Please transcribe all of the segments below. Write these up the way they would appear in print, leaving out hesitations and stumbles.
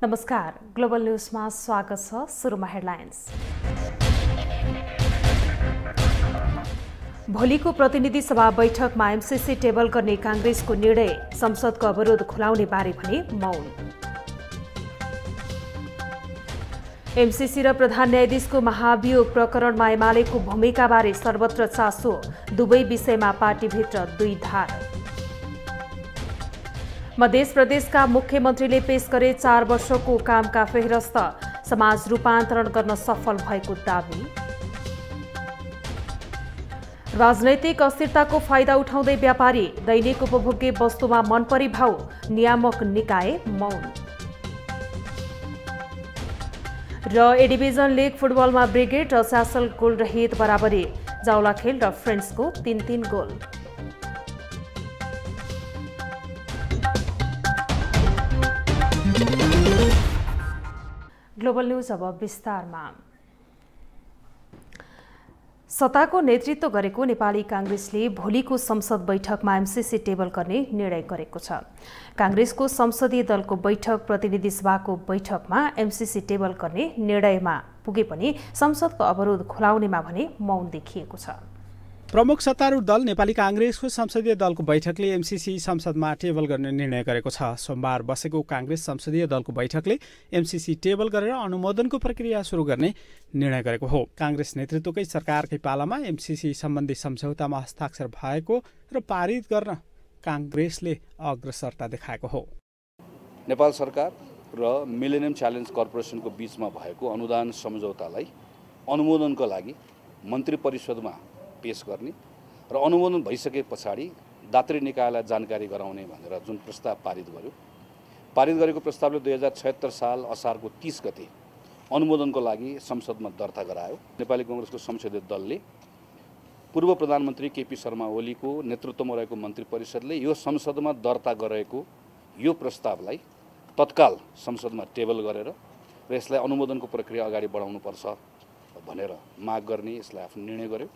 नमस्कार, ग्लोबल न्यूजमा स्वागत छ। सुरुमा हेडलाइन्स। भोलिको प्रतिनिधि सभा बैठकमा एमसीसी टेबल गर्ने कांग्रेसको निर्णय, संसदको अवरोध खुलाउने बारे भने मौन। एमसीसी र प्रधान न्यायाधीशको महाभियोग प्रकरणमा एमालेको भूमिकाबारे सर्वत्र चासो, दुवै विषयमा पार्टीभित्र दुई धार। मध्य प्रदेशका मुख्यमन्त्रीले पेश गरे 4 वर्षको कामका फेहरस्त, समाज रूपान्तरण गर्न सफल भएको दावी। राजनैतिक अस्थिरताको फाइदा उठाउँदै व्यापारी, दैनिक उपभोग्य वस्तुमा मनपरी भाउ, नियामक निकाय मौन। र ए डिभिजन लिग फुटबलमा ब्रिगेड र स्यासल गोलरहित बराबरी, जावलाखेल र फ्रेन्ड्सको 3-3 गोल। ग्लोबल न्यूज अब विस्तारमा। सत्ताको नेतृत्व गरेको नेपाली कांग्रेसले भोलिको संसद बैठकमा एमसीसी टेबल गर्ने निर्णय गरेको छ। कांग्रेसको संसदीय दलको बैठक प्रतिनिधि सभाको बैठकमा एमसीसी टेबल गर्ने निर्णयमा पुगे पनि संसदको अवरोध खुलाउनेमा भने मौन देखिएको छ। प्रमुख सत्तारूढ दल नेपाली कांग्रेसको संसदीय दलको बैठकले एमसीसी संसदमा टेबल गर्ने निर्णय गरेको छ। सोमबार बसेको कांग्रेस संसदीय दलको बैठकले एमसीसी टेबल गरेर अनुमोदनको प्रक्रिया सुरु गर्ने निर्णय गरेको हो। कांग्रेस नेतृत्वकै सरकारकै पालामा एमसीसी सम्बन्धी सम्झौतामा हस्ताक्षर भएको र पारित गर्न कांग्रेसले अग्रसरता देखाएको हो। नेपाल सरकार र मिलेनियम च्यालेन्ज कर्पोरेसनको बीचमा भएको अनुदान सम्झौतालाई अनुमोदनको लागि मन्त्री परिषदमा पेश गर्ने र अनुमोदन भइसके पछाडि दात्री निकायलाई जानकारी गराउने भनेर जुन प्रस्ताव पारित गरेको प्रस्तावले 2076 साल असारको 30 गते अनुमोदनको लागि संसदमा दर्ता गरायो। नेपाली कांग्रेसको संसदीय दलले पूर्व प्रधानमन्त्री केपी शर्मा ओलीको नेतृत्वमा रहेको मन्त्री परिषदले यो संसदमा दर्ता गरेको यो प्रस्तावलाई तत्काल संसदमा टेबल गरेर र यसलाई अनुमोदनको प्रक्रिया अगाडि बढाउनुपर्छ भनेर माग गर्ने यसलाई आफ्नो निर्णय गर्यो।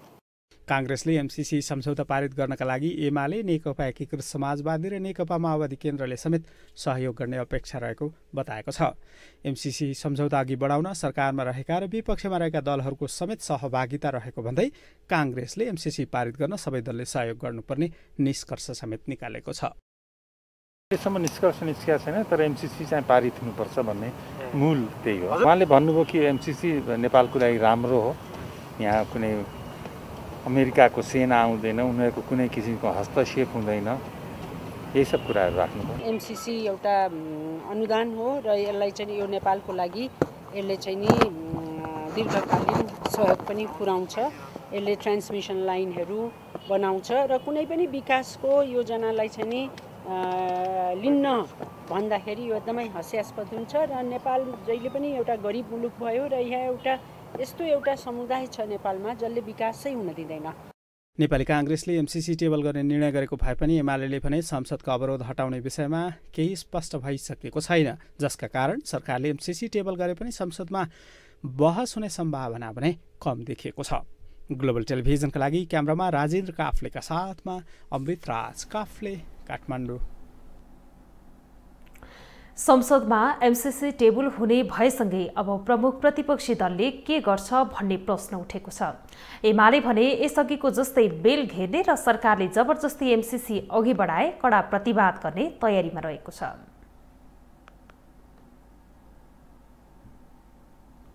कांग्रेसले एमसीसी सम्झौता पारित गर्नका लागि एमाले, नेकपा एकीकृत समाजवादी र नेकपा माओवादी केन्द्रले समेत सहयोग गर्ने अपेक्षा रहेको बताएको छ। एमसीसी सम्झौता अघि बढाउन सरकारमा रहेका र विपक्षमा रहेका दलहरूको समेत सहभागिता रहेको भन्दै कांग्रेसले एमसीसी पारित गर्न सबै दलले सहयोग गर्नुपर्ने निष्कर्ष समेत निकालेको छ। यसम्म निष्कर्ष निस्किएको छैन, तर एमसीसी चाहिँ पारित हुनुपर्छ भन्ने मूल त्यही हो। उहाँले भन्नुभयो कि एमसीसी नेपालको लागि राम्रो हो, यहाँ कुनै अमेरिकाको सेना आउँदैन, उनीहरूको कुनै किसिमको हस्तक्षेप हुँदैन, यही सब कुराहरू राख्नुभयो। एमसीसी एउटा अनुदान हो र यसलाई चाहिँ यो नेपालको लागि यसले चाहिँ नि दीर्घकालीन सहयोग पनि पुर्याउँछ। यसले ट्रान्समिसन लाइनहरू बनाउँछ र कुनै पनि विकासको योजनालाई चाहिँ नि लिन्न भन्दाखेरि यो एकदमै हास्यास्पद हुन्छ। र नेपाल जहिले पनि एउटा गरिब मुलुक भयो र यहाँ यस्तो एउटा समुदाय छ नेपालमा जसले विकासै हुन दिँदैन। नेपाली कांग्रेसले एमसीसी टेबल गर्ने निर्णय गरेको भए पनि एमाले भने संसदको अवरोध हटाउने विषयमा केही स्पष्ट भइसकेको छैन, जसका कारण सरकारले एमसीसी टेबल गरे पनि संसदमा बहस हुने सम्भावना भने कम देखिएको छ। ग्लोबल टेलिभिजनका लागि क्यामेरामा राजेन्द्र काफ्लेका साथमा अमृत राज काफ्ले, काठमाडौँ। संसदमा एमसीसी टेबल हुने भएसँगै अब प्रमुख प्रतिपक्षी दलले के गर्छ भन्ने प्रश्न उठेको छ। एमाले भने यसअघिको जस्तै बेल घेर्ने र सरकारले जबरजस्ती एमसीसी अघि बढाए कडा प्रतिवाद गर्ने तयारीमा रहेको छ।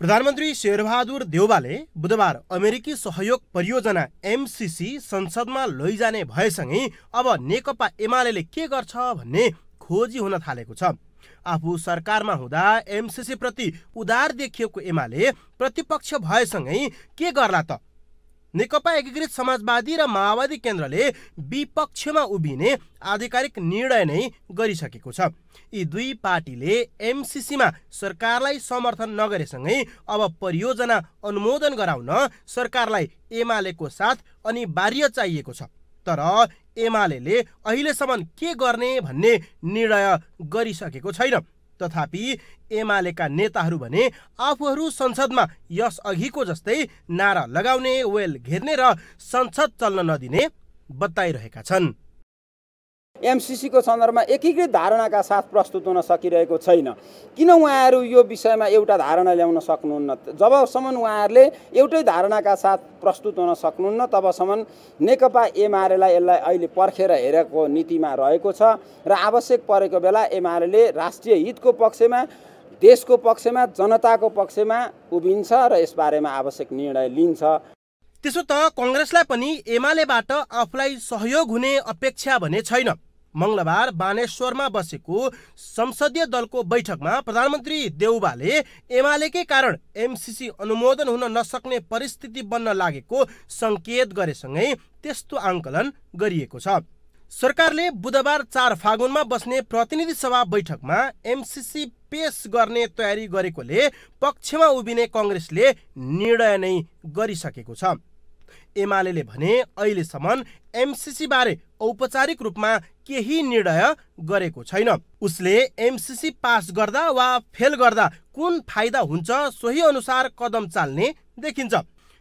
प्रधानमन्त्री शेरबहादुर देउवाले बुधबार अमेरिकी सहयोग परियोजना एमसीसी संसदमा लैजाने भएसँगै अब नेकपा एमाले के गर्छ भन्ने खोजी हुन थालेको छ। आफू सरकारमा हुँदा एमसीसी प्रति उदार देखिएको एमाले प्रतिपक्ष भएसँगै के गर्ला त? नेकपा एकीकृत समाजवादी र माओवादी केन्द्रले विपक्षमा उभिने आधिकारिक निर्णय नै गरिसकेको छ। यी दुई पार्टीले एमसीसीमा सरकारलाई समर्थन नगरेसँगै अब परियोजना अनुमोदन गराउन सरकारलाई एमालेको साथ अनिवार्य चाहिएको छ। तर एमाले अहिलेसम्म के गर्ने भन्ने निर्णय गरिसकेको छैन। तथापि एमालेका नेताहरू भने आफूहरू संसदमा यस अघिको जस्तै नारा लगाउने, वेल घेर्ने र संसद चल्न नदिने बताइरहेका छन्। एमसीसीको सन्दर्भमा एकीकृत धारणाका साथ प्रस्तुत हुन सकिरहेको छैन। किन उहाँहरू यो विषयमा एउटा धारणा ल्याउन सक्नुहुन्न? जबसम्म उहाँहरूले एउटै धारणाका साथ प्रस्तुत हुन सक्नुहुन्न तबसम्म नेकपा एमालेलाई यसलाई अहिले पर्खेर हेरेको नीतिमा रहेको छ र आवश्यक परेको बेला एमाले राष्ट्रिय हितको पक्षमा, देशको पक्षमा, जनताको पक्षमा उभिन्छ र यसबारेमा आवश्यक निर्णय लिन्छ। त्यसो त कांग्रेसलाई पनि एमालेबाट आफूलाई सहयोग हुने अपेक्षा भने छैन। मंगलबार बानेश्वरमा बसेको संसदीय दलको बैठकमा प्रधानमन्त्री देउबाले एमालेकै कारण एमसीसी अनुमोदन हुन नसक्ने परिस्थिति बन्न लागेको संकेत गरेसँगै त्यस्तो आंकलन गरिएको छ। सरकारले बुधबार 4 फागुनमा बस्ने प्रतिनिधि सभा बैठकमा एमसीसी पेश गर्ने तयारी गरेकोले पक्षमा उभिने कांग्रेसले निर्णय नै गरिसकेको छ। एमालेले भने अहिलेसम्म एमसीसी बारे औपचारिक रूपमा केही निर्णय गरेको छैन। उसले एमसीसी पास गर्दा वा फेल गर्दा कुन फाइदा हुन्छ सोही अनुसार कदम चाल्ने देखिन्छ।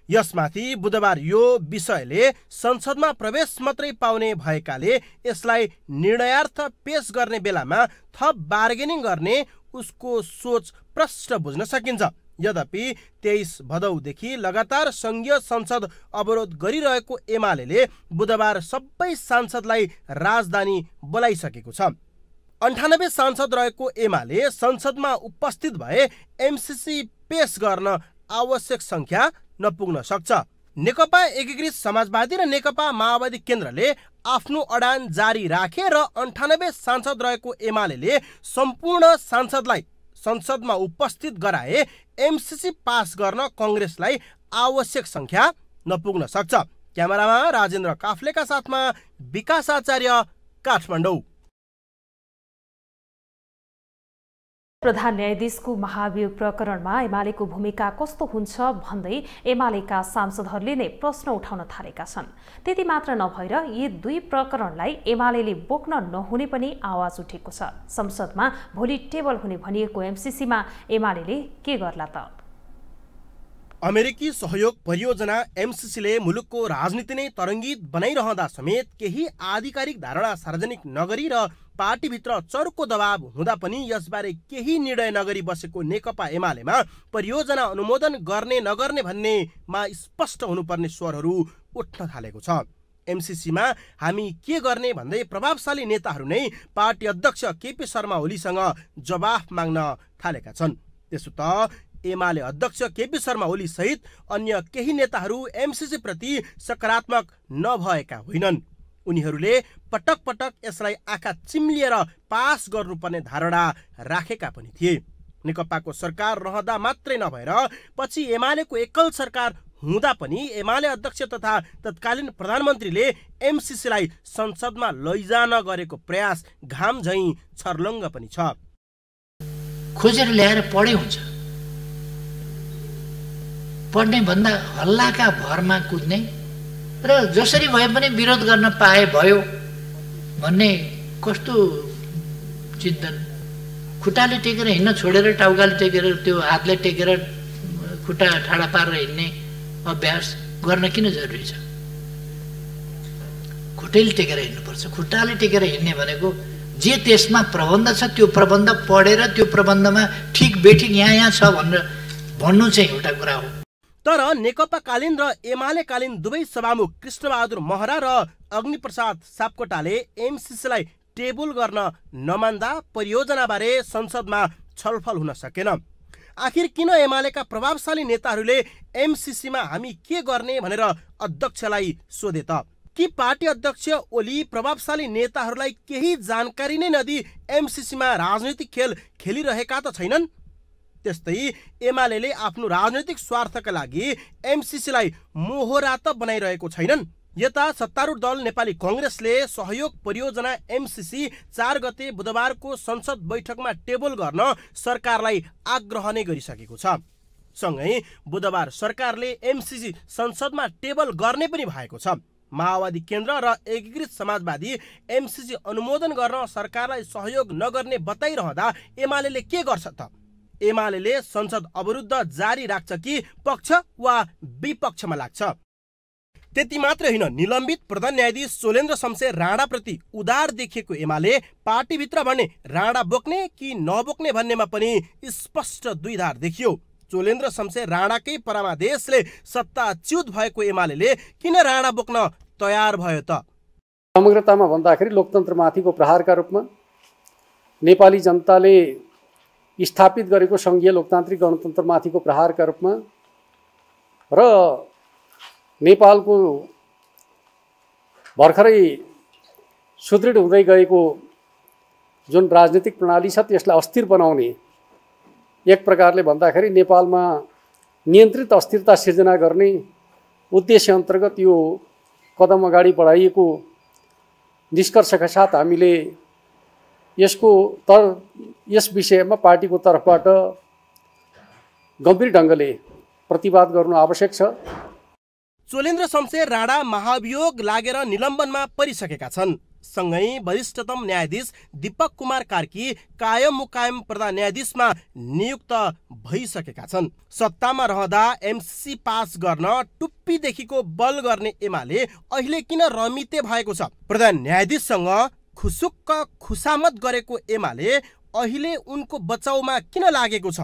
यसमाथि बुधबार यो विषयले संसदमा प्रवेश मात्रै पाउने भएकाले यसलाई निर्णयार्थ पेश गर्ने बेलामा थप बार्गेनिङ गर्ने उसको सोच प्रष्ट बुझ्न सकिन्छ। यद्यपि 23 भदौदेखि लगातार संघीय संसद अवरोध गरिरहेको एमालेले बुधबार सबै सांसदलाई राजधानी बोलाइसकेको छ। 98 सांसद रहेको एमाले संसदमा उपस्थित भए एमसीसी पेश गर्न आवश्यक संख्या नपुग्न सक्छ। नेकपा एकीकृत समाजवादी र नेकपा माओवादी केन्द्रले आफ्नो अडान जारी राखे र 98 सांसद रहेको एमाले सम्पूर्ण सांसदलाई संसदमा उपस्थित गराए एमसीसी पास गर्न कांग्रेसलाई आवश्यक संख्या नपुग्न सक्छ। क्यामेरामा राजेन्द्र काफ्लेका साथमा विकास आचार्य, काठमाडौँ। प्रधान न्यायाधीशको महाभियोग प्रकरणमा एमालेको भूमिका कस्तो हुन्छ भन्दै एमालेका सांसदहरूले नै प्रश्न उठाउन थालेका छन्। त्यति मात्र नभएर यी दुई प्रकरणलाई एमालेले बोक्न नहुने पनि आवाज उठेको छ। संसदमा भोलि टेबल हुने भनिएको एमसीसीमा एमालेले के गर्ला त? अमेरिकी सहयोग परियोजना एमसीसीले मुलुकको राजनीति नै तरङ्गित बनाइरहँदा समेत केही आधिकारिक धारणा सार्वजनिक नगरी र पार्टीभित्र चर्को दबाव हुँदा पनि यसबारे केही निर्णय नगरी बसेको नेकपा एमालेमा परियोजना अनुमोदन गर्ने नगर्ने भन्नेमा स्पष्ट हुनुपर्ने स्वरहरू उठ्न थालेको छ। एमसीसीमा हामी के गर्ने भन्दै प्रभावशाली नेताहरू नै पार्टी अध्यक्ष केपी शर्मा ओलीसँग जवाफ माग्न थालेका छन्। त्यसो त एमाले अध्यक्ष केपी शर्मा ओली सहित अन्य केही नेताहरू एमसीसी प्रति सकारात्मक नभएका होइनन्। उनीहरूले पटक पटक यसलाई आँखा चिम्लिएर पास गर्नुपर्ने धारणा राखेका पनि थिए। नेकपाको सरकार रहँदा मात्रै नभएर पछि एमालेको एकल सरकार हुँदा पनि एमाले अध्यक्ष तथा तत्कालीन प्रधानमन्त्रीले एमसीसीलाई संसदमा लैजान गरेको प्रयास घाम झैं छर्लङ्ग पनि छ। खोजेर ल्याएर पढे हुन्छ, पढ्ने भन्दा हल्लाका भरमा कुद्ने र जसरी भए पनि विरोध गर्न पाए भयो भन्ने कस्तो चिन्तन। खुट्टाले टेकेर हिँड्न छोडेर टाउकाले टेकेर त्यो हातले टेकेर खुट्टा ठाडा पारेर हिँड्ने अभ्यास गर्न किन जरुरी छ? खुट्टाले टेकेर हिँड्नुपर्छ। खुट्टाले टेकेर हिँड्ने भनेको जे त्यसमा प्रबन्ध छ त्यो प्रबन्ध पढेर त्यो प्रबन्धमा ठिक बेठिक यहाँ छ भनेर भन्नु चाहिँ एउटा कुरा हो। तर नेकपाकालीन र एमालेकालीन दुवै सभामुख कृष्णबहादुर महरा र अग्निप्रसाद सापकोटाले एमसीसीलाई टेबल गर्न नमान्दा परियोजनाबारे संसदमा छलफल हुन सकेन। आखिर किन एमालेका प्रभावशाली नेताहरूले एमसीसीमा हामी के गर्ने भनेर अध्यक्षलाई सोधे त? कि पार्टी अध्यक्ष ओली प्रभावशाली नेताहरूलाई केही जानकारी नै नदिई एमसीसीमा राजनीतिक खेल खेलिरहेका त छैनन्? त्यस्तै एमालेले आफ्नो राजनैतिक स्वार्थका लागि एमसीसीलाई मोहरा त बनाइरहेको छैनन्। यता सत्तारूढ दल नेपाली कांग्रेसले सहयोग परियोजना एमसीसी 4 गते बुधबारको संसद बैठकमा टेबल गर्न सरकारलाई आग्रह नै गरिसकेको छ। सँगै बुधबार सरकारले एमसीसी संसदमा टेबल गर्ने पनि भएको छ। माओवादी केन्द्र र एकीकृत समाजवादी एमसीसी अनुमोदन गर्न सरकारलाई सहयोग नगर्ने बताइरहँदा एमालेले के गर्छ त? एमालेले संसद अवरुद्ध जारी राख्छ कि पक्ष वा विपक्षमा लाग्छ? त्यति मात्रै होइन, निलम्बित प्रधान न्यायाधीश चोलेन्द्र शमशेर राणाप्रति उदार देखिएको एमाले पार्टीभित्र भने राणा बोक्ने कि नबोक्ने भन्नेमा पनि स्पष्ट द्विधार देखियो। चोलेन्द्र शमशेर राणाकै परमादेशले सत्ताच्युत भएको एमाले किन राणा बोक्न तयार भयो त? समग्रतामा भन्दाखेरि लोकतन्त्रमाथिको प्रहारका रूपमा नेपाली जनताले स्थापित गरेको सङ्घीय लोकतान्त्रिक गणतन्त्रमाथिको प्रहारका रूपमा र नेपालको भर्खरै सुदृढ हुँदै गएको जुन राजनीतिक प्रणाली छ त्यसलाई अस्थिर बनाउने एक प्रकारले भन्दाखेरि नेपालमा नियन्त्रित अस्थिरता सिर्जना गर्ने उद्देश्य अन्तर्गत यो कदम अगाडि बढाइएको निष्कर्षका साथ हामीले यस विषयमा पार्टीको तर्फबाट गम्भीर ढङ्गले प्रतिवाद गर्नु आवश्यक छ। चोलेन्द्र शमशेर राणा महाभियोग लागेर निलम्बनमा परिसकेका छन्। सँगै वरिष्ठतम न्यायाधीश दीपक कुमार कार्की कायम मुकायम प्रधान न्यायाधीशमा नियुक्त भइसकेका छन्। सत्तामा रहँदा एमसीसी पास गर्न टुप्पीदेखिको बल गर्ने एमाले अहिले किन रमिते भएको छ? प्रधान न्यायाधीशसँग खुसुक्क खुसामत गरेको एमाले अहिले उनको बचाउमा किन लागेको छ?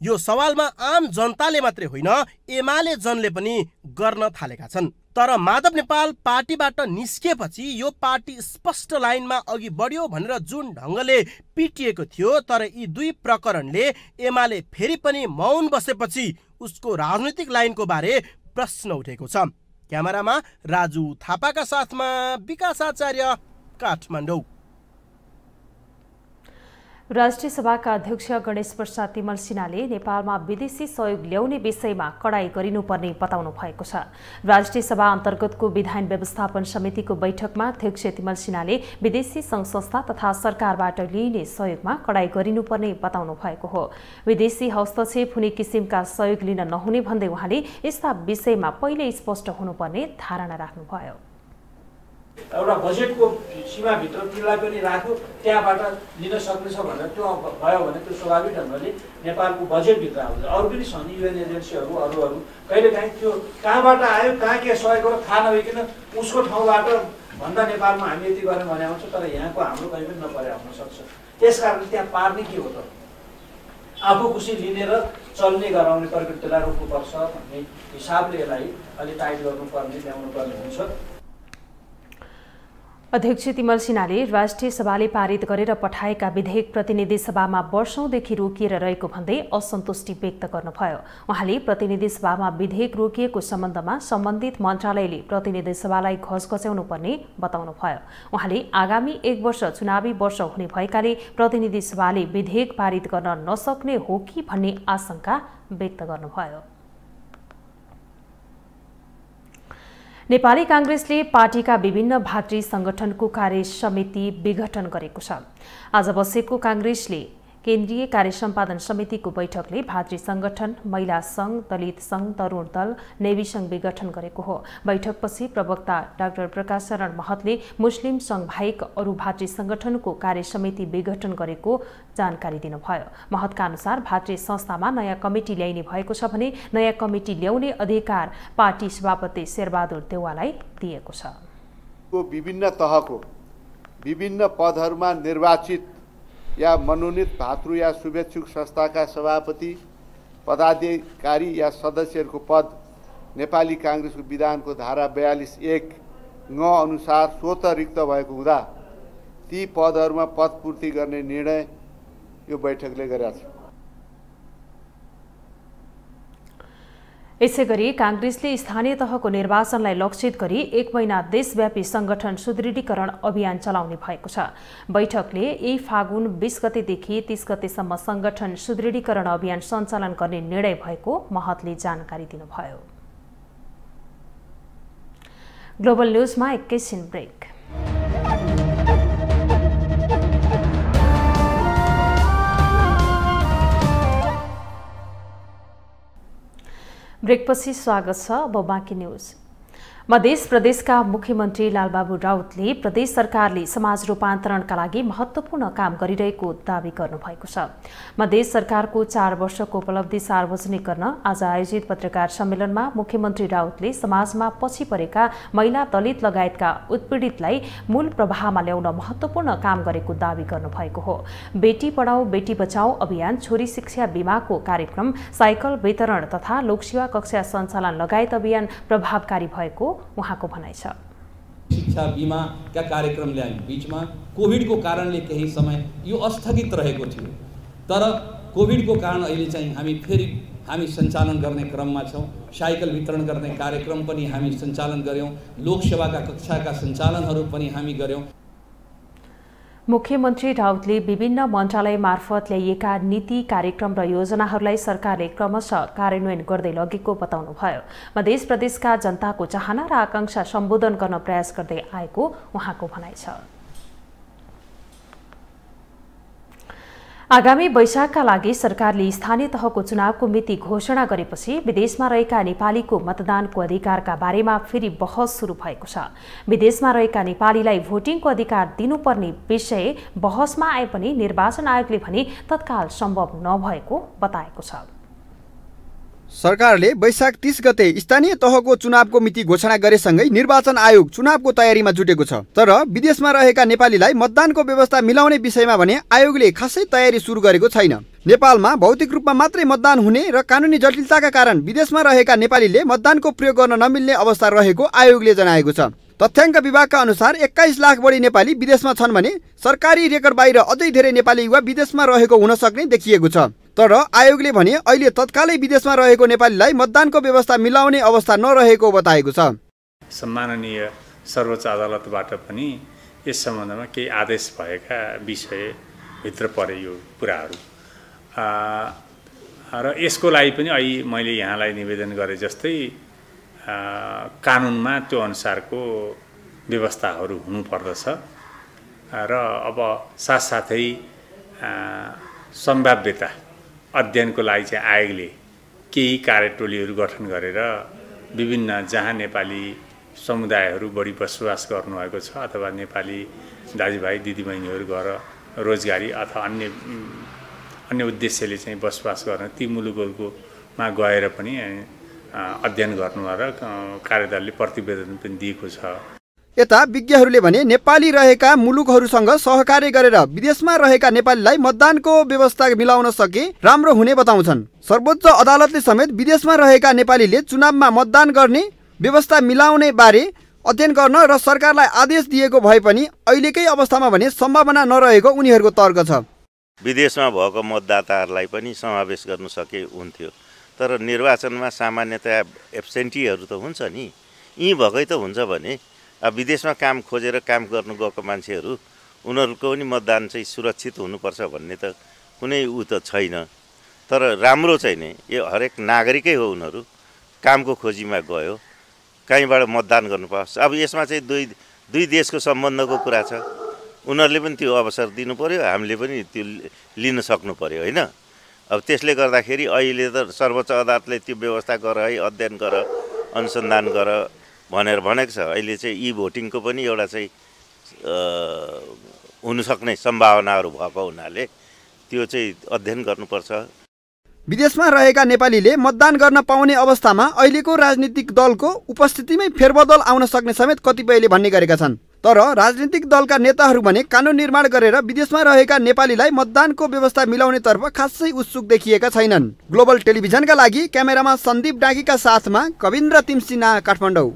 यो सवालमा आम जनताले मात्रै होइन, एमाले जनले पनि गर्न थालेका छन्। तर माधव नेपाल पार्टीबाट निस्किएपछि यो पार्टी स्पष्ट लाइनमा अघि बढ्यो भनेर जुन ढङ्गले पिटिएको थियो, तर यी दुई प्रकरणले एमाले फेरि पनि मौन बसेपछि उसको राजनीतिक लाइनको बारे प्रश्न उठेको छ। क्यामेरामा राजु थापाका साथमा विकास आचार्य, काठमाडौँ। राष्ट्रिय सभाका अध्यक्ष गणेश प्रसाद तिमल सिन्हाले नेपालमा विदेशी सहयोग ल्याउने विषयमा कडाई गरिनुपर्ने बताउनु भएको छ। राष्ट्रिय सभा अन्तर्गतको विधान व्यवस्थापन समितिको बैठकमा अध्यक्ष तिमल सिन्हाले विदेशी सङ्घ संस्था तथा सरकारबाट लिइने सहयोगमा कडाई गरिनुपर्ने बताउनु भएको हो। विदेशी हस्तक्षेप हुने किसिमका सहयोग लिन नहुने भन्दै उहाँले यस्ता विषयमा पहिले स्पष्ट हुनुपर्ने धारणा राख्नुभयो। एउटा बजेटको सीमाभित्र तिनलाई पनि राख्यो, त्यहाँबाट लिन सक्नेछ भनेर त्यो भयो भने त्यो स्वाभाविक ढङ्गले नेपालको बजेटभित्र आउँछ। अरू पनि छन् युएन एजेन्सीहरू, अरूहरू कहिलेकाहीँ त्यो कहाँबाट आयो, कहाँ के सहयोग गर्यो थाहा नभइकन उसको ठाउँबाट भन्दा नेपालमा हामी यति गर्ने भने आउँछ, तर यहाँको हाम्रो कहीँ पनि नपरे आउन सक्छ। त्यस कारणले त्यहाँ पार्ने के हो त? आफू खुसी लिने र चल्ने गराउने प्रवृत्तिलाई रोक्नुपर्छ भन्ने हिसाबले यसलाई अलिक टाइट गर्नुपर्ने, ल्याउनु पर्ने हुन्छ। अध्यक्ष तिमल सिन्हाले राष्ट्रिय सभाले पारित गरेर पठाएका विधेयक प्रतिनिधि सभामा वर्षौंदेखि रोकिएर रहेको भन्दै असन्तुष्टि व्यक्त गर्नुभयो। उहाँले प्रतिनिधि सभामा विधेयक रोकिएको सम्बन्धमा सम्बन्धित मन्त्रालयले प्रतिनिधि सभालाई घचघच्याउनु पर्ने बताउनुभयो। उहाँले आगामी 1 वर्ष चुनावी वर्ष हुने भएकाले प्रतिनिधि सभाले विधेयक पारित गर्न नसक्ने हो कि भन्ने आशंका व्यक्त गर्नुभयो। नेपाली कांग्रेसले पार्टीका विभिन्न भातृ संगठनको कार्य समिति विघटन गरेको छ। आज बसेको कांग्रेसले केन्द्रीय कार्य सम्पादन समितिको बैठकले भातृ संगठन, महिला संघ, दलित संघ, तरुण दल, नेवी संघ विघटन गरेको हो। बैठकपछि प्रवक्ता डाक्टर प्रकाश शरण महतले मुस्लिम संघ बाहेक अरू भातृ संगठनको कार्य समिति विघटन गरेको जानकारी दिनुभयो। महतका अनुसार भातृ संस्थामा नयाँ कमिटी ल्याइने भएको छ भने नयाँ कमिटी ल्याउने अधिकार पार्टी सभापति शेरबहादुर देउवालाई दिएको छ। विभिन्न तहको विभिन्न पदहरूमा निर्वाचित या मनोनीत भातृ या शुभेच्छुक संस्थाका सभापति, पदाधिकारी या सदस्यहरूको पद नेपाली कांग्रेसको विधानको धारा 42(1) अनुसार स्वतः रिक्त भएको हुँदा ती पदहरूमा पदपूर्ति गर्ने निर्णय यो बैठकले गरेको छ। यसैगरी कांग्रेसले स्थानीय तहको निर्वाचनलाई लक्षित गरी 1 महिना देशव्यापी संगठन सुदृढीकरण अभियान चलाउने भएको छ। बैठकले यही फागुन 20 गतेदेखि 30 गतेसम्म संगठन सुदृढीकरण अभियान सञ्चालन गर्ने निर्णय भएको महतले जानकारी दिनुभयो। ग्लोबल न्यूजमा एकैछिन ब्रेक। ब्रेकपछि स्वागत छ। अब बाँकी न्यूज। मध्य प्रदेशका मुख्यमन्त्री लालबाबु राउतले प्रदेश सरकारले समाज रूपान्तरणका लागि महत्त्वपूर्ण काम गरिरहेको दावी गर्नुभएको छ। मध्य सरकारको 4 वर्षको उपलब्धि सार्वजनिक गर्न आज आयोजित पत्रकार सम्मेलनमा मुख्यमन्त्री राउतले समाजमा पछि परेका महिला, दलित लगायतका उत्पीडितलाई मूल प्रवाहमा ल्याउन महत्त्वपूर्ण काम गरेको दावी गर्नुभएको हो। बेटी पढाऊ बेटी बचाऊ अभियान, छोरी शिक्षा बीमाको कार्यक्रम, साइकल वितरण तथा लोकसेवा कक्षा सञ्चालन लगायत अभियान प्रभावकारी भएको उहाँको भनाइ छ। शिक्षा बीमाका कार्यक्रम ल्यायौँ। बीचमा कोभिडको कारणले केही समय यो स्थगित रहेको थियो, तर कोभिडको कारण अहिले चाहिँ हामी सञ्चालन गर्ने क्रममा छौँ। साइकल वितरण गर्ने कार्यक्रम पनि हामी सञ्चालन गर्यौँ। लोकसेवाका कक्षाका सञ्चालनहरू पनि हामी गर्यौँ। मुख्यमन्त्री राउतले विभिन्न मन्त्रालय मार्फत ल्याइएका नीति, कार्यक्रम र योजनाहरूलाई सरकारले क्रमशः कार्यान्वयन गर्दै लगेको बताउनुभयो। मध्य प्रदेशका जनताको चाहना र आकांक्षा सम्बोधन गर्न प्रयास गर्दै आएको उहाँको भनाइ छ। आगामी वैशाखका लागि सरकारले स्थानीय तहको चुनावको मिति घोषणा गरेपछि विदेशमा रहेका नेपालीको मतदानको अधिकारका बारेमा फेरि बहस सुरु भएको छ। विदेशमा रहेका नेपालीलाई भोटिङको अधिकार दिनुपर्ने विषय बहसमा आए पनि निर्वाचन आयोगले भने तत्काल सम्भव नभएको बताएको छ। सरकारले वैशाख 30 गते स्थानीय तहको चुनावको मिति घोषणा गरेसँगै निर्वाचन आयोग चुनावको तयारीमा जुटेको छ। तर विदेशमा रहेका नेपालीलाई मतदानको व्यवस्था मिलाउने विषयमा भने आयोगले खासै तयारी सुरु गरेको छैन। नेपालमा भौतिक रूपमा मात्रै मतदान हुने र कानुनी जटिलताका कारण विदेशमा रहेका नेपालीले मतदानको प्रयोग गर्न नमिल्ने अवस्था रहेको आयोगले जनाएको छ। तथ्याङ्क विभागका अनुसार 21 लाख बढी नेपाली विदेशमा छन् भने सरकारी रेकर्ड बाहिर अझै धेरै नेपाली युवा विदेशमा रहेको हुन सक्ने देखिएको छ। तर आयोगले भने अहिले तत्कालै विदेशमा रहेको नेपालीलाई मतदानको व्यवस्था मिलाउने अवस्था नरहेको बताएको छ। सम्माननीय सर्वोच्च अदालतबाट पनि यस सम्बन्धमा केही आदेश भएका विषयभित्र परे यो कुराहरू र यसको लागि पनि अहिले मैले यहाँलाई निवेदन गरे जस्तै कानुनमा त्यो अनुसारको व्यवस्थाहरू हुनुपर्दछ र अब साथसाथै सम्भाव्यता अध्ययनको लागि चाहिँ आयोगले केही कार्यटोलीहरू गठन गरेर विभिन्न जहाँ नेपाली समुदायहरू बढी बसोबास गर्नुभएको छ अथवा नेपाली दाजुभाइ दिदीबहिनीहरू गएर रोजगारी अथवा अन्य उद्देश्यले चाहिँ बसोबास गर्न ती मुलुकहरूमा गएर पनि अध्ययन गर्नु र कार्यदलले प्रतिवेदन पनि दिएको छ। यता विज्ञहरूले भने नेपाली रहेका मुलुकहरूसँग सहकार्य गरेर विदेशमा रहेका नेपालीलाई मतदानको व्यवस्था मिलाउन सके राम्रो हुने बताउँछन्। सर्वोच्च अदालतले समेत विदेशमा रहेका नेपालीले चुनावमा मतदान गर्ने व्यवस्था मिलाउने बारे अध्ययन गर्न र सरकारलाई आदेश दिएको भए पनि अहिलेकै अवस्थामा भने सम्भावना नरहेको उनीहरूको तर्क छ। विदेशमा भएको मतदाताहरूलाई पनि समावेश गर्न सके हुन्थ्यो, तर निर्वाचनमा सामान्यतया एब्सेन्टीहरू त हुन्छ नि, यी भएकै त हुन्छ भने अब विदेशमा काम खोजेर काम गर्नु गएको मान्छेहरू उनीहरूको पनि मतदान चाहिँ सुरक्षित हुनुपर्छ भन्ने त कुनै त छैन। तर राम्रो चाहिँ नि यो हरेक नागरिकै हो, उनीहरू कामको खोजीमा गयो कहीँबाट मतदान गर्नु पाओस्। अब यसमा चाहिँ दुई देशको सम्बन्धको कुरा छ, उनीहरूले पनि त्यो अवसर दिनु पर्यो, हामीले पनि त्यो लिन सक्नु पर्यो होइन। अब त्यसले गर्दाखेरि अहिले त सर्वोच्च अदालतले त्यो व्यवस्था गर है, अध्ययन गर, अनुसन्धान गर भनेर भनेको छ। अहिले चाहिँ ई भोटिङको पनि एउटा चाहिँ हुनसक्ने सम्भावनाहरू भएको हुनाले त्यो चाहिँ अध्ययन गर्नुपर्छ। विदेशमा रहेका नेपालीले मतदान गर्न पाउने अवस्थामा अहिलेको राजनीतिक दलको उपस्थितिमै फेरबदल आउन सक्ने समेत कतिपयले भन्ने गरेका छन्। तर राजनीतिक दलका नेताहरू भने कानुन निर्माण गरेर विदेशमा रहेका नेपालीलाई मतदानको व्यवस्था मिलाउनेतर्फ खासै उत्सुक देखिएका छैनन्। ग्लोबल टेलिभिजनका लागि क्यामेरामा सन्दीप डाँगीका साथमा कविन्द्र तिमसिना, काठमाडौँ।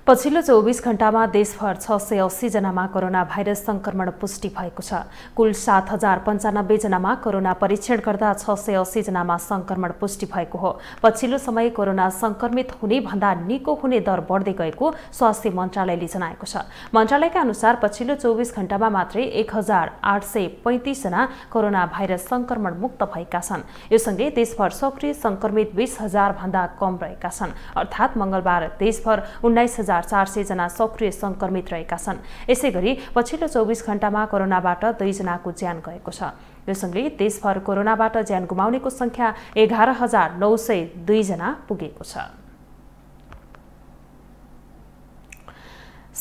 पछिल्लो 24 घण्टामा देशभर 680 जनामा कोरोना भाइरस संक्रमण पुष्टि भएको छ। कुल 7095 जनामा कोरोना परीक्षण गर्दा 680 जनामा संक्रमण पुष्टि भएको हो। पछिल्लो समय कोरोना संक्रमित हुने भन्दा निको हुने दर बढ्दै गएको स्वास्थ्य मन्त्रालयले जनाएको छ। मन्त्रालयका अनुसार पछिल्लो 24 घण्टामा मात्रै 1835 जना कोरोना भाइरस संक्रमण मुक्त भएका छन्। यो सँगै देशभर सक्रिय संक्रमित 20,000 भन्दा कम रहेका छन्। अर्थात् मंगलबार देशभर 19,400 जना सक्रिय संक्रमित रहेका छन्। यसैगरी पछिल्लो 24 घण्टामा कोरोनाबाट 2 जनाको ज्यान गएको छ। यो सँगै देशभर कोरोनाबाट ज्यान गुमाउनेको संख्या 11,902 जना पुगेको छ।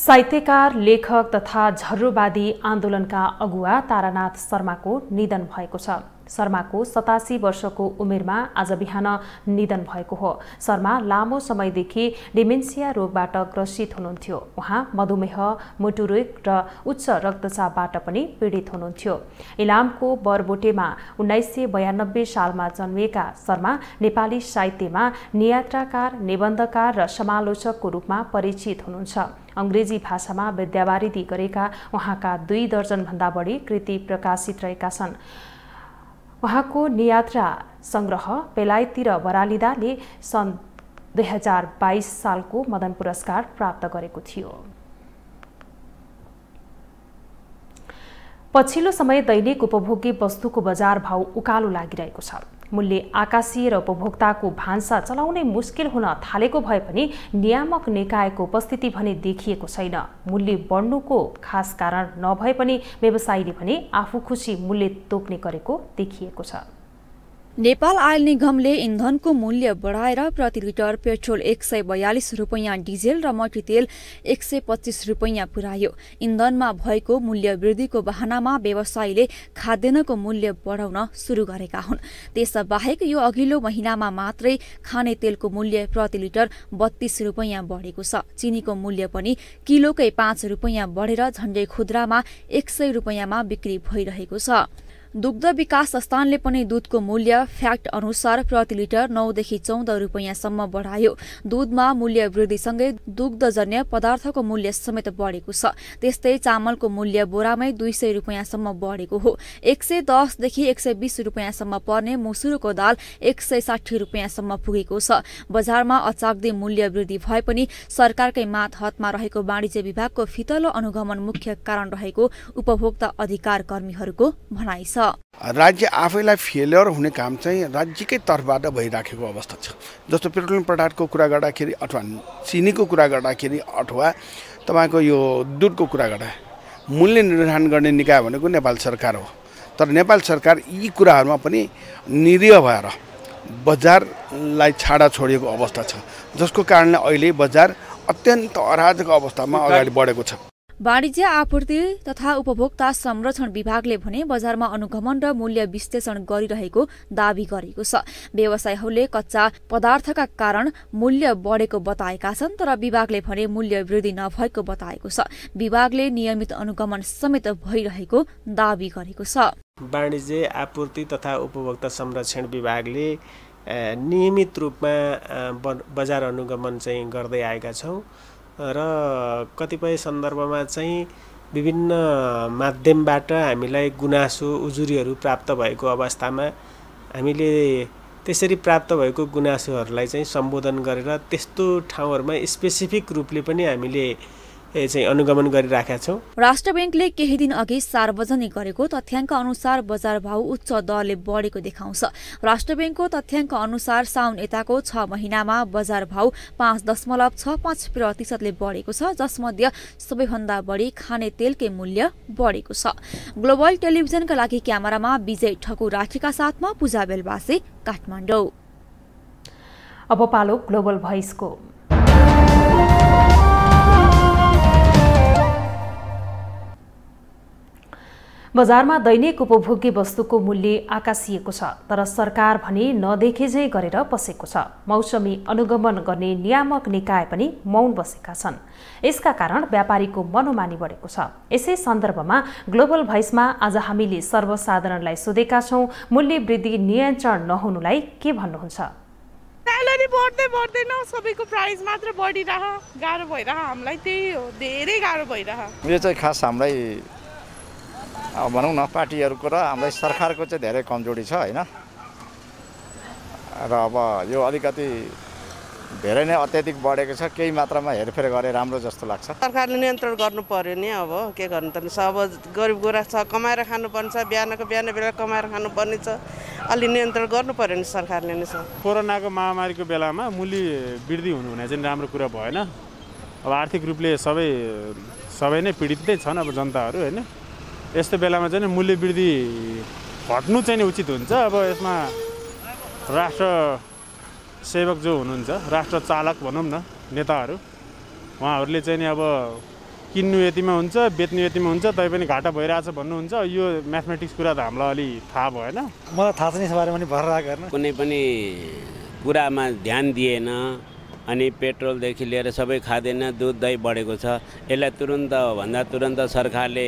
साहित्यकार, लेखक तथा झर्रोवादी आन्दोलनका अगुवा तारानाथ शर्माको निधन भएको छ। शर्माको 87 वर्षको उमेरमा आज बिहान निधन भएको हो। शर्मा लामो समयदेखि डिमेन्सिया रोगबाट ग्रसित हुनुहुन्थ्यो। उहाँ मधुमेह, मुटुरोग र उच्च रक्तचापबाट पनि पीडित हुनुहुन्थ्यो। इलामको बरबोटेमा 1992 सालमा जन्मिएका शर्मा नेपाली साहित्यमा नियात्राकार, निबन्धकार र समालोचकको रूपमा परिचित हुनुहुन्छ। अंग्रेजी भाषामा विद्यावारिधि गरेका उहाँका 2 दर्जनभन्दा बढी कृति प्रकाशित रहेका छन्। उहाँको नियात्रा संग्रह बेलायती र बरालिदाले सन् 2022 सालको मदन पुरस्कार प्राप्त गरेको थियो। पछिल्लो समय दैनिक उपभोग्य वस्तुको बजार भाव उकालो लागिरहेको छ। मूल्य आकाशीय र उपभोक्ताको भान्सा चलाउनै मुस्किल हुन थालेको भए पनि नियामक निकायको उपस्थिति भने देखिएको छैन। मूल्य बढ्नुको खास कारण नभए पनि व्यवसायीले भने आफू खुसी मूल्य तोक्ने गरेको देखिएको छ। नेपाल आयल निगमले इन्धनको मूल्य बढाएर प्रति लिटर पेट्रोल 142 रुपैयाँ, डिजेल र मट्टीतेल 125 रुपैयाँ पुर्यायो। इन्धनमा भएको मूल्य वृद्धिको बहानामा व्यवसायीले खाद्यान्नको मूल्य बढाउन सुरु गरेका हुन्। त्यसबाहेक यो अघिल्लो महिनामा मात्रै खाने तेलको मूल्य प्रति लिटर 32 रुपैयाँ बढेको छ। चिनीको मूल्य पनि किलोकै 5 रुपैयाँ बढेर झण्डै खुद्रामा 100 रुपैयाँमा बिक्री भइरहेको छ। दुग्ध विकास संस्थानले पनि दूधको मूल्य फ्याक्ट अनुसार प्रति लिटर 9 देखि 14 रुपैयाँसम्म बढायो। दूधमा मूल्य वृद्धिसँगै दुग्धजन्य पदार्थको मूल्य समेत बढेको छ। त्यस्तै चामलको मूल्य बोरामै 200 रुपैयाँसम्म बढेको हो। 110 देखि 120 रुपैयाँसम्म पर्ने मुसुरोको दाल 160 रुपैयाँसम्म पुगेको छ। बजारमा अचाग्दै मूल्य वृद्धि भए पनि सरकारकै मातहतमा रहेको वाणिज्य विभागको फितलो अनुगमन मुख्य कारण रहेको उपभोक्ता अधिकार कर्मीहरूको भनाइ छ। राज्य आफैलाई फेलियर हुने काम चाहिँ राज्यकै तर्फबाट भइराखेको अवस्था छ। जस्तो पेट्रोलियम पदार्थको कुरा गर्दाखेरि अथवा चिनीको कुरा गर्दाखेरि अथवा तपाईँको यो दुधको कुरा गर्दा मूल्य निर्धारण गर्ने निकाय भनेको नेपाल सरकार हो। तर नेपाल सरकार यी कुराहरूमा पनि निरीह भएर बजारलाई छाडा छोडेको अवस्था छ, जसको कारणले अहिले बजार अत्यन्त अराजक अवस्थामा अगाडि बढेको छ। वाणिज्य आपूर्ति तथा उपभोक्ता संरक्षण विभागले भने बजारमा अनुगमन र मूल्य विश्लेषण गरिरहेको दावी गरेको छ। व्यवसायीहरूले कच्चा पदार्थका कारण मूल्य बढेको बताएका छन्, तर विभागले भने मूल्य वृद्धि नभएको बताएको छ। विभागले नियमित अनुगमन समेत भइरहेको दावी गरेको छ। वाणिज्य आपूर्ति तथा उपभोक्ता संरक्षण विभागले नियमित रूपमा बजार अनुगमन चाहिँ गर्दै आएका छौँ र कतिपय सन्दर्भमा चाहिँ विभिन्न माध्यमबाट हामीलाई गुनासो उजुरीहरू प्राप्त भएको अवस्थामा हामीले त्यसरी प्राप्त भएको गुनासोहरूलाई चाहिँ सम्बोधन गरेर त्यस्तो ठाउँहरूमा स्पेसिफिक रूपले पनि हामीले चाहिँ अनुगमन गरिराखेका छौँ। राष्ट्र बैंकले केही दिन अघि सार्वजनिक गरेको तथ्याङ्क अनुसार बजार भाव उच्च दरले बढेको देखाउँछ। राष्ट्र बैंकको तथ्याङ्क अनुसार साउन यताको 6 महिनामा बजार भाव 5.65% बढेको छ, जसमध्ये सबैभन्दा बढी खाने तेलकै मूल्य बढेको छ। ग्लोबल टेलिभिजनका लागि क्यामेरामा विजय ठकुर राठीका साथमा पूजा बेलबासे, काठमाडौँ। अब पालो ग्लोबल भोइसको। बजारमा दैनिक उपभोग्य वस्तुको मूल्य आकाशिएको छ, तर सरकार भने नदेखे झै गरेर बसेको छ। मौसमी अनुगमन गर्ने नियामक निकाय पनि मौन बसेका छन्। यसका कारण व्यापारीको मनोमानी बढेको छ। यसै सन्दर्भमा ग्लोबल भोइसमा आज हामीले सर्वसाधारणलाई सोधेका छौं, मूल्य वृद्धि नियन्त्रण नहुनुलाई के भन्नुहुन्छ? स्यालेरी बढ्दैन, सबैको प्राइस मात्र बढिरह, गाह्रो भइरह, हामीलाई त्यही हो, धेरै गाह्रो भइरह। यो चाहिँ खास हामीलाई भनौँ न पार्टीहरूको र हामीलाई सरकारको चाहिँ धेरै कमजोरी छ हैन। र अब यो अलिकति धेरै नै अत्याधिक बढेको छ, केही मात्रामा हेरफेर गरे राम्रो जस्तो लाग्छ। सरकारले नियन्त्रण गर्नु पर्यो नि, अब के गर्नु त, सब गरिब गोरा छ, कमाएर खानुपर्ने छ, बिहानको बिहान बेला कमाएर खानुपर्ने छ, अलि नियन्त्रण गर्नु पर्यो नि सरकारले नै। कोरोनाको महामारीको बेलामा मूल्य वृद्धि हुनु भने चाहिँ राम्रो कुरा भएन। अब आर्थिक रूपले सबै नै पीडित नै छन् अब जनताहरू हैन। यस्तो बेलामा चाहिँ मूल्य वृद्धि घट्नु चाहिँ उचित हुन्छ। अब यसमा राष्ट्र सेवक जो हुनुहुन्छ, राष्ट्र चालक भनौँ न नेताहरू, उहाँहरूले चाहिँ अब किन्नु यतिमा हुन्छ बेच्नु यतिमा हुन्छ तैपनि घाटा भइरहेछ भन्नुहुन्छ यो म्याथमेटिक्स कुरा त हामीलाई अलि थाहा भएन मलाई थाहा छैन यस बारेमा नि भर राखेर कुनै पनि कुरामा ध्यान दिएन अनि पेट्रोलदेखि लिएर सबै खाद्यान्न दुध दही बढेको छ यसलाई तुरन्त सरकारले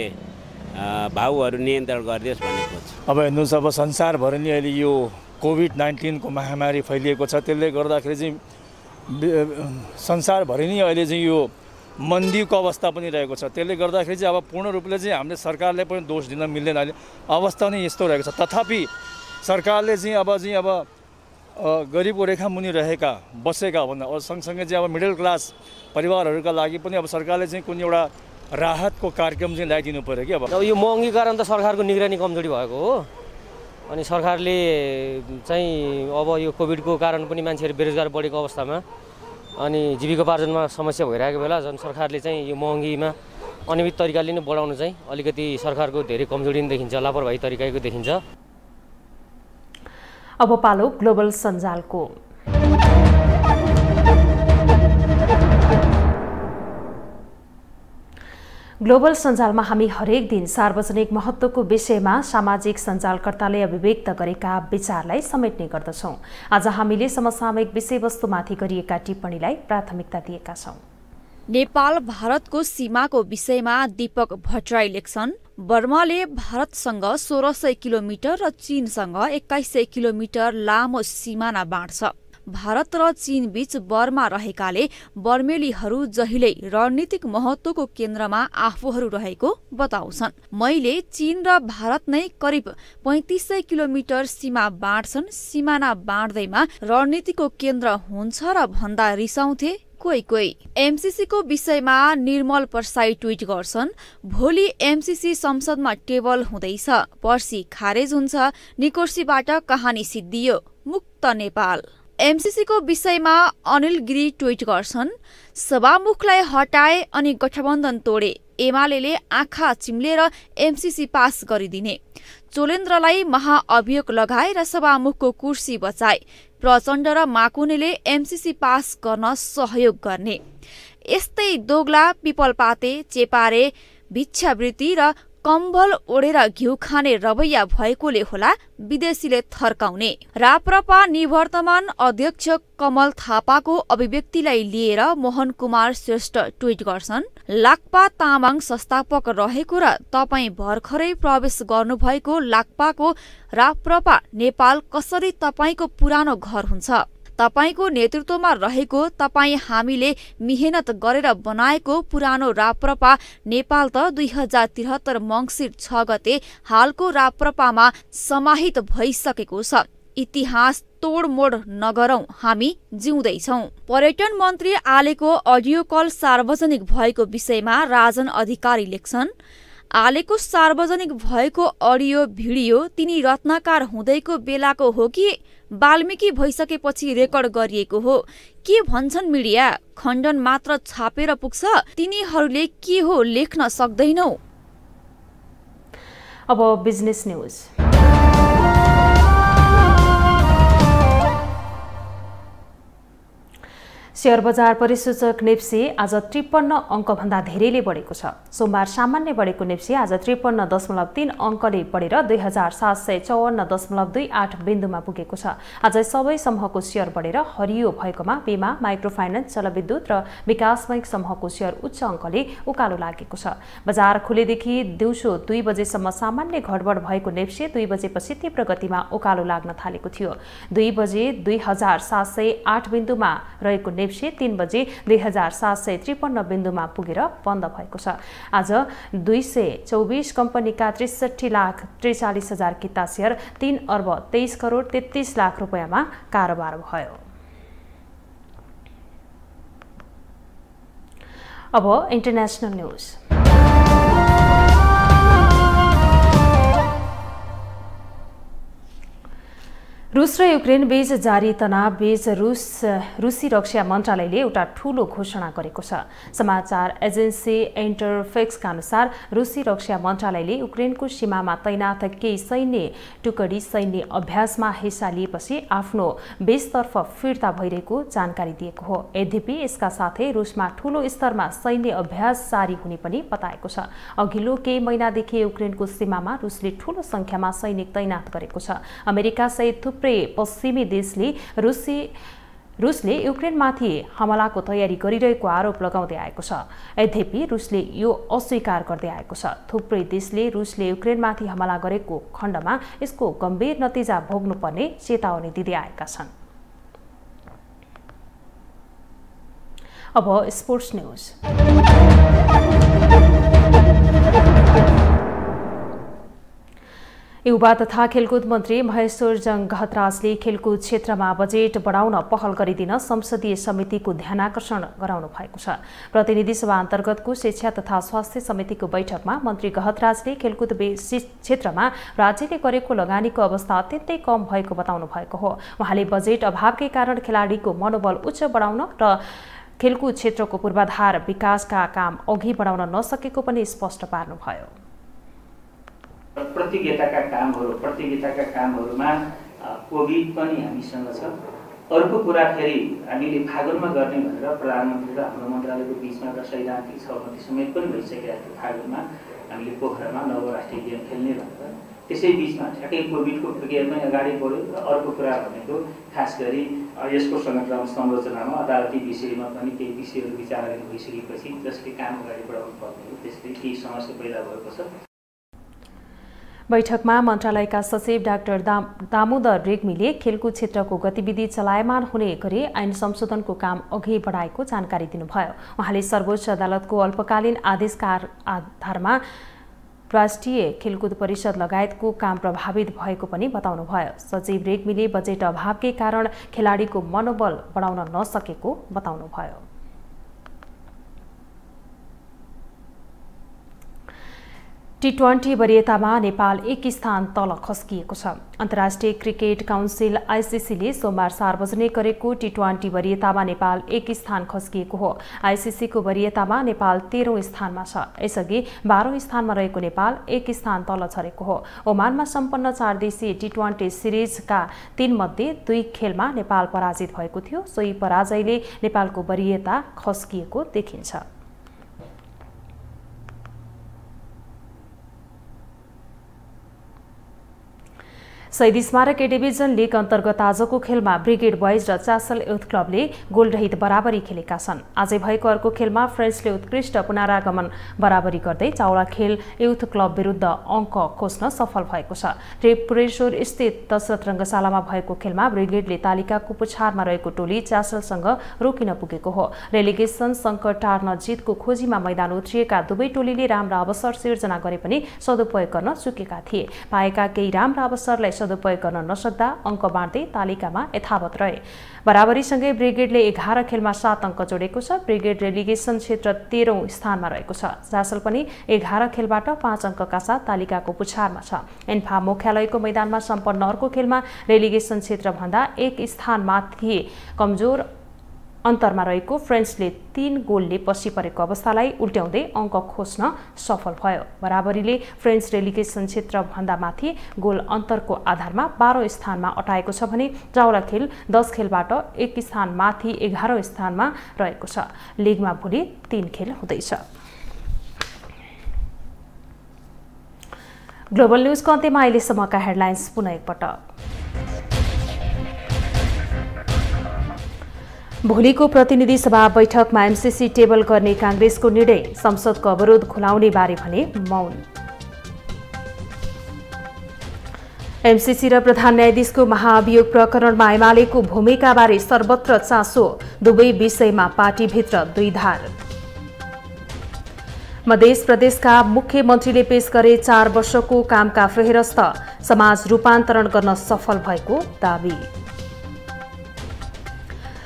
भाउहरू नियन्त्रण गरिदियोस् भन्ने खोज्छ। अब हेर्नुहोस् अब संसारभरि नै अहिले यो कोभिड-19 को महामारी फैलिएको छ त्यसले गर्दाखेरि चाहिँ संसारभरि नै अहिले चाहिँ यो मन्दीको अवस्था पनि रहेको छ त्यसले गर्दाखेरि चाहिँ अब पूर्ण रूपले चाहिँ हामीले सरकारले पनि दोष दिन मिल्दैन अहिले अवस्था नै यस्तो रहेको छ। तथापि सरकारले चाहिँ अब गरिबको रेखा मुनि रहेका बसेका भन्दा सँगसँगै चाहिँ अब मिडल क्लास परिवारहरूका लागि पनि अब सरकारले चाहिँ कुनै एउटा राहतको कार्यक्रम चाहिँ ल्याइदिनु पर्यो कि अब यो महँगीकरण त सरकारको निगरानी कमजोरी भएको हो अनि सरकारले चाहिँ अब यो कोभिडको कारण पनि मान्छेहरू बेरोजगार बढेको अवस्थामा अनि जीविकोपार्जनमा समस्या भइरहेको बेला झन् सरकारले चाहिँ यो महँगीमा अनियमित तरिकाले नै बढाउनु चाहिँ अलिकति सरकारको धेरै कमजोरी नै देखिन्छ लापरवाही तरिकाको देखिन्छ। अब पालो ग्लोबल सञ्जालको। ग्लोबल सञ्जालमा हामी हरेक दिन सार्वजनिक महत्त्वको विषयमा सामाजिक सञ्जालकर्ताले अभिव्यक्त गरेका विचारलाई समेट्ने गर्दछौँ। आज हामीले समसामयिक विषयवस्तुमाथि गरिएका टिप्पणीलाई प्राथमिकता दिएका छौँ। नेपाल भारतको सीमाको विषयमा दीपक भट्टराई लेख्छन्, बर्माले भारतसँग 1600 किलोमिटर र चीनसँग 2100 किलोमिटर लामो सिमाना बाँड्छ। भारत र चीन बीच बर्मा रहेकाले बर्मेलीहरू जहिल्यै रणनीतिक महत्त्वको केन्द्रमा आफूहरू रहेको बताउँछन्। मैले चीन र भारत नै करिब 3500 किलोमिटर सीमा बाँड्छन्, सिमाना बाँड्दैमा रणनीतिको केन्द्र हुन्छ र भन्दा रिसाउँथे कोही। एमसीसी को विषयमा निर्मल परसाई ट्वीट गर्छन्, भोलि एमसीसी संसदमा टेबल हुँदैछ, पर्सि खारेज हुन्छ, निकोर्सीबाट कहानी सिद्धियो, मुक्त नेपाल। एमसीसी को विषयमा अनिल गिरी ट्वीट गर्छन्, सभामुखलाई हटाए अनि गठबन्धन तोडे, एमाले आँखा चिम्लेर एमसीसी पास गरिदिने, चोलेन्द्रलाई महाअभियोग लगाएर सभामुखको कुर्सी बचाए, प्रचण्ड र माकुनेले एमसीसी पास गर्न सहयोग गर्ने। यस्तै दोग्ला, पिपलपाते, चेपारे, भिक्षावृत्ति र कम्बल ओढेर घिउ खाने रवैया भएकोले होला विदेशीले थर्काउने। राप्रपा निवर्तमान अध्यक्ष कमल थापाको अभिव्यक्तिलाई लिएर मोहन कुमार श्रेष्ठ ट्वीट गर्छन्, लाक्पा तामाङ संस्थापक रहेको र तपाईँ भर्खरै प्रवेश गर्नुभएको लाक्पाको राप्रपा नेपाल कसरी तपाईँको पुरानो घर हुन्छ? तपाईको नेतृत्वमा रहेको, तपाईँ हामीले मिहिनेत गरेर बनाएको पुरानो राप्रपा नेपाल त 2073 मङ्सिर 6 गते हालको राप्रपामा समाहित भइसकेको छ। इतिहास तोडमोड नगरौं, हामी जिउँदैछौं। पर्यटन मन्त्री आलेको अडियो कल सार्वजनिक भएको विषयमा राजन अधिकारी लेख्छन्, आलेको सार्वजनिक भएको अडियो भिडियो तिनी रत्नकार हुँदैको बेलाको हो कि वाल्मीकि भइसकेपछि रेकर्ड गरिएको हो? के भन्छन् मिडिया? खण्डन मात्र छापेर पुग्छ? तिनीहरूले के हो लेख्न सक्दैनौ? अब बिजनेस न्यूज। शेयर बजार परिसूचक नेप्से आज 53 अङ्कभन्दा धेरैले बढेको छ। सोमबार सामान्य बढेको नेप्से आज 53.3 अङ्कले बढेर 2754.28 बिन्दुमा पुगेको छ। आज सबै समूहको शेयर बढेर हरियो भएकोमा बीमा, माइक्रो फाइनान्स, जलविद्युत र विकास बैंक समूहको शेयर उच्च अङ्कले उकालो लागेको छ। बजार खुलेदेखि दिउँसो 2 बजेसम्म सामान्य घटबढ भएको नेप्से 2 बजेपछि तीव्र गतिमा उकालो लाग्न थालेको थियो। 2 बजे 2708 बिन्दुमा रहेको नेप्से 3 बजे 2753 बिन्दुमा पुगेर बन्द भएको छ। आज 224 कम्पनीका 63,43,000 किता शेयर 3 अर्ब 23 करोड 33 लाख रुपैयाँमा कारोबार भयो। अब इन्टरनेशनल न्यूज। रुस र युक्रेन बीच जारी तनाव बीच रुसी रक्षा मन्त्रालयले एउटा ठूलो घोषणा गरेको छ। समाचार एजेन्सी इन्टरफेक्सका अनुसार रुसी रक्षा मन्त्रालयले युक्रेनको सीमामा तैनात केही सैन्य टुकडी सैन्य अभ्यासमा हिस्सा लिएपछि आफ्नो बेसतर्फ फिर्ता भइरहेको जानकारी दिएको हो। यद्यपि यसका साथै रुसमा ठूलो स्तरमा सैन्य अभ्यास जारी हुने पनि बताएको छ। अघिल्लो केही महिनादेखि युक्रेनको सीमामा रुसले ठूलो संख्यामा सैनिक तैनात गरेको छ। अमेरिका सहित थुप्रै पश्चिमी देशले रुसले युक्रेनमाथि हमलाको तयारी गरिरहेको आरोप लगाउँदै आएको छ। यद्यपि रुसले यो अस्वीकार गर्दै आएको छ। थुप्रै देशले रुसले युक्रेनमाथि हमला गरेको खण्डमा यसको गम्भीर नतिजा भोग्नुपर्ने चेतावनी दिँदै आएका छन्। अब स्पोर्ट्स न्यूज। युवा तथा खेलकुद मन्त्री महेश्वरजङ घतराजले खेलकुद क्षेत्रमा बजेट बढाउन पहल गरिदिन संसदीय समितिको ध्यानाकर्षण गराउनु भएको छ। प्रतिनिधि सभा अन्तर्गतको शिक्षा तथा स्वास्थ्य समितिको बैठकमा मन्त्री घतराजले खेलकुद क्षेत्रमा राज्यले गरेको लगानीको अवस्था अत्यन्तै कम भएको बताउनु भएको हो। उहाँले बजेट अभावकै कारण खेलाडीको मनोबल उच्च बढाउन र खेलकुद क्षेत्रको पूर्वाधार विकासका काम अघि बढाउन नसकेको पनि स्पष्ट पार्नुभयो। प्रतियोगिताका कामहरूमा कोभिड पनि हामीसँग छ। अर्को कुरा फेरि हामीले फागुनमा गर्ने भनेर प्रधानमन्त्री र हाम्रो मन्त्रालयको बिचमा एउटा सैद्धान्तिक सहमति समेत पनि भइसकेका थियो। फागुनमा हामीले पोखरामा नवराष्ट्रिय गेम खेल्ने भनेर, त्यसै बिचमा ठ्याक्कै कोभिडको गेममै अगाडि बढ्यो। र अर्को कुरा भनेको खास गरी यसको संरचनामा अदालती विषयमा पनि केही विषयहरू विचार भइसकेपछि जसले काम अगाडि बढाउनु पर्ने हो, त्यसले केही समस्या पैदा भएको छ। बैठकमा मन्त्रालयका सचिव डाक्टर दामोदर रेग्मीले खेलकुद क्षेत्रको गतिविधि चलायमान हुने गरी ऐन संशोधनको काम अघि बढाएको जानकारी दिनुभयो। उहाँले सर्वोच्च अदालतको अल्पकालीन आदेशका आधारमा राष्ट्रिय खेलकुद परिषद लगायतको काम प्रभावित भएको पनि बताउनुभयो। सचिव रेग्मीले बजेट अभावकै कारण खेलाडीको मनोबल बढाउन नसकेको बताउनुभयो। T20 वरियतामा नेपाल एक स्थान तल खस्किएको छ। अन्तर्राष्ट्रिय क्रिकेट काउन्सिल आईसीसीले सोमबार सार्वजनिक गरेको T20 वरियतामा नेपाल एक स्थान खस्किएको हो। आईसीसीको वरियतामा नेपाल 13औं स्थानमा छ। यसअघि 12औं स्थानमा रहेको नेपाल एक स्थान तल झरेको हो। ओमानमा सम्पन्न 4 देशीय T20 सिरिजका 3 मध्ये 2 खेलमा नेपाल पराजित भएको थियो। सोही पराजयले नेपालको वरियता खस्किएको देखिन्छ। शहीद स्मारक ए डिभिजन लीग अन्तर्गत आजको खेलमा ब्रिगेड बोइज र चासल युथ क्लबले गोलरहित बराबरी खेलेका छन्। आजै भएको अर्को खेलमा फ्रेन्चले उत्कृष्ट पुनरागमन बराबरी गर्दै चाउला खेल युथ क्लब विरुद्ध अङ्क खोज्न सफल भएको छ। त्रिपुरेश्वर स्थित दशरथ रङ्गशालामा भएको खेलमा ब्रिगेडले तालिकाको पुछारमा रहेको टोली चासलसँग रोकिन पुगेको हो। रेलिगेसन सङ्कट टार्न जितको खोजीमा मैदान उत्रिएका दुवै टोलीले राम्रा अवसर सिर्जना गरे पनि सदुपयोग गर्न चुकेका थिए। पाएका केही राम्रा अवसरलाई सदुपयोग गर्न नसक्दा अङ्क बाँड्दै तालिकामा यथावत रहे। बराबरीसँगै ब्रिगेडले 11 खेलमा 7 अङ्क जोडेको छ। ब्रिगेड रेलिगेसन क्षेत्र 13औं स्थानमा रहेको छ। चासल पनि 11 खेलबाट 5 अङ्कका साथ तालिकाको पुछारमा छ। एन्फा मुख्यालयको मैदानमा सम्पन्न अर्को खेलमा रेलिगेसन क्षेत्रभन्दा 1 स्थान माथि कमजोर अन्तरमा रहेको फ्रेन्चले 3 गोलले पछि परेको अवस्थालाई उल्ट्याउँदै अङ्क खोज्न सफल भयो। बराबरीले फ्रेन्च रेलिगेसन क्षेत्रभन्दा माथि गोल अन्तरको आधारमा 12औं स्थानमा अटाएको छ भने चाउला खेल 10 खेलबाट 1 स्थान माथि 11औं स्थानमा रहेको छ। लिगमा भोलि 3 खेल हुँदैछ। ग्लोबल न्यूजको अन्त्यमा अहिलेसम्मका हेडलाइन्स पुनः एकपटक। भोलिको प्रतिनिधि सभा बैठकमा एमसीसी टेबल गर्ने कांग्रेसको निर्णय, संसदको अवरोध खुलाउने बारे भने मौन। एमसीसी र प्रधान न्यायाधीशको महाअभियोग प्रकरणमा एमालेको भूमिकाबारे सर्वत्र चासो, दुवै विषयमा पार्टीभित्र द्विधार। मध्य प्रदेशका मुख्यमन्त्रीले पेश गरे 4 वर्षको कामका फेरस्त, समाज रूपान्तरण गर्न सफल भएको दावी।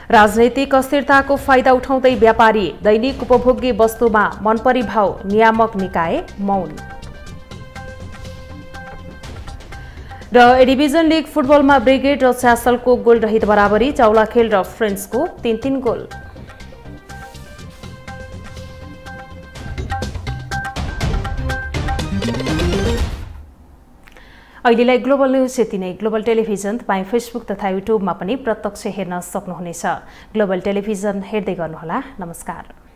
राजनैतिक अस्थिरताको फाइदा उठाउँदै व्यापारी, दैनिक उपभोग्य वस्तुमा मनपरी भाव, नियामक निकाय मौन। र ए डिभिजन लिग फुटबलमा ब्रिगेड र स्यासलको गोल रहित बराबरी, चाउलाखेल र फ्रेन्ड्सको 3-3 गोल। अहिलेलाई ग्लोबल न्यूज यति नै। ग्लोबल टेलिभिजन तपाईँ फेसबुक तथा युट्युबमा पनि प्रत्यक्ष हेर्न सक्नुहुनेछ। ग्लोबल टेलिभिजन हेर्दै गर्नुहोला। नमस्कार।